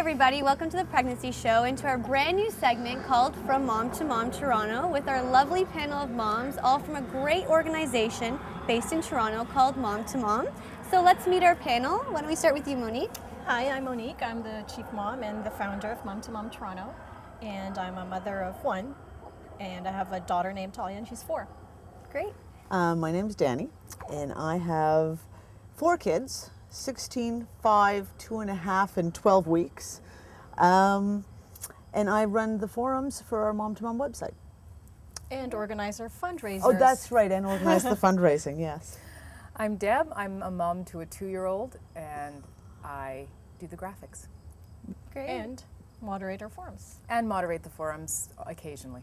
everybody, welcome to the Pregnancy Show and to our brand new segment called From Mom to Mom Toronto with our lovely panel of moms, all from a great organization based in Toronto called Mom2Mom. So let's meet our panel. Why don't we start with you, Monique? Hi, I'm Monique. I'm the chief mom and the founder of Mom2Mom Toronto, and I'm a mother of one, and I have a daughter named Talia, and she's 4. Great. My name's Danny, and I have 4 kids, 16, 5, 2.5, and 12 weeks. And I run the forums for our Mom2Mom website. And organizer fundraisers. Oh, that's right, and organize the fundraising, yes. I'm Deb. I'm a mom to a 2-year-old, and I do the graphics. Great. And moderate our forums. And moderate the forums occasionally.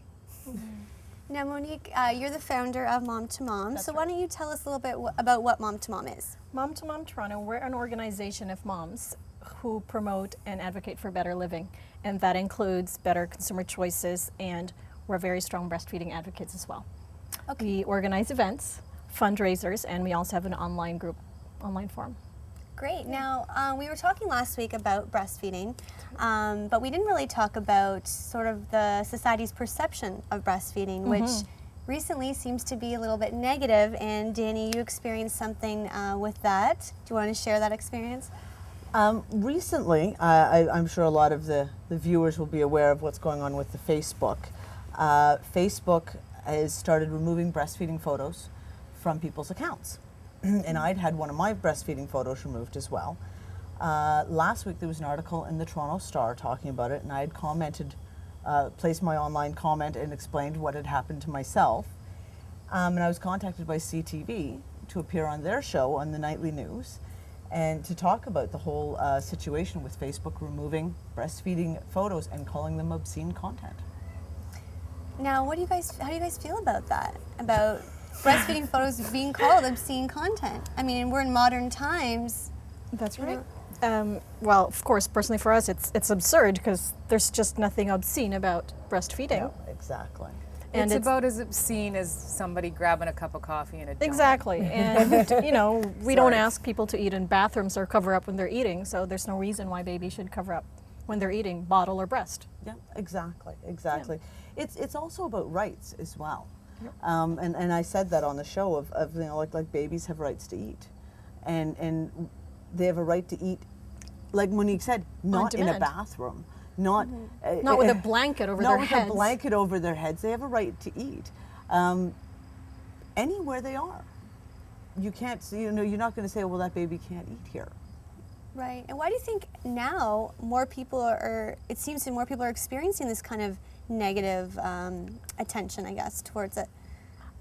Now, Monique, you're the founder of Mom2Mom. That's So why don't you tell us a little bit about what Mom2Mom is? Mom2Mom Toronto, we're an organization of moms who promote and advocate for better living, and that includes better consumer choices, and we're very strong breastfeeding advocates as well. Okay. We organize events, fundraisers, and we also have an online forum. Great. Now, we were talking last week about breastfeeding, but we didn't really talk about sort of the society's perception of breastfeeding, which recently seems to be a little bit negative. And Danny, you experienced something with that. Do you want to share that experience? Recently, I'm sure a lot of the viewers will be aware of what's going on with the Facebook. Facebook has started removing breastfeeding photos from people's accounts. And I'd had one of my breastfeeding photos removed as well. Last week there was an article in the Toronto Star talking about it, and I had commented, placed my online comment and explained what had happened to myself. And I was contacted by CTV to appear on their show on the nightly news and to talk about the whole situation with Facebook removing breastfeeding photos and calling them obscene content. Now, how do you guys feel about that? About breastfeeding photos being called obscene content? I mean, we're in modern times. That's right. Well, of course, personally for us, it's absurd because there's just nothing obscene about breastfeeding. No, exactly. And it's about as obscene as somebody grabbing a cup of coffee and a donut. Exactly. And, you know, we don't Sorry. ask people to eat in bathrooms or cover up when they're eating, so there's no reason why babies should cover up when they're eating, bottle or breast. Yeah, exactly. It's also about rights as well. Yep. And I said that on the show of you know, like babies have rights to eat, and they have a right to eat, like Monique said, not in a demand. bathroom, not Not with a blanket over their not with heads. a blanket over their heads. They have a right to eat anywhere they are. You can't, you know, you're not going to say, well, that baby can't eat here. Right. And why do you think now more people it seems that more people are experiencing this kind of negative attention, I guess, towards it?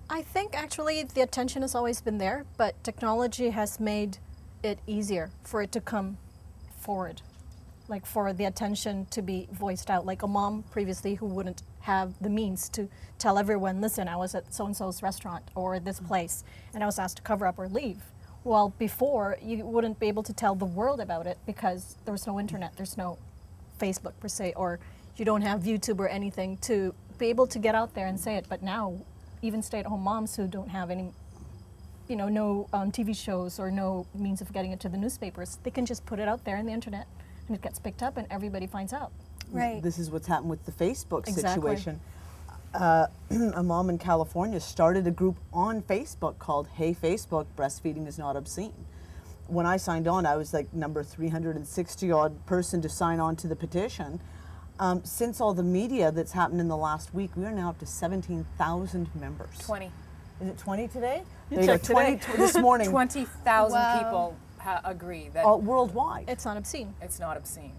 I think actually the attention has always been there, but technology has made it easier for it to come forward, like for the attention to be voiced out. Like a mom previously who wouldn't have the means to tell everyone, listen, I was at so-and-so's restaurant or this place, and I was asked to cover up or leave. Well, before, you wouldn't be able to tell the world about it because there was no internet, there's no Facebook per se, or you don't have YouTube or anything to be able to get out there and say it. But now, even stay-at-home moms who don't have any, you know, no TV shows or no means of getting it to the newspapers, they can just put it out there in the internet and it gets picked up and everybody finds out. Right. This is what's happened with the Facebook Exactly. situation. A mom in California started a group on Facebook called Hey Facebook, Breastfeeding is Not Obscene. When I signed on, I was like number 360 odd person to sign on to the petition. Since all the media that's happened in the last week, we are now up to 17,000 members. 20. Is it 20 today? You There you go, checked today. 20 this morning. 20,000 Wow. people agree that Worldwide. It's not obscene. it's not obscene.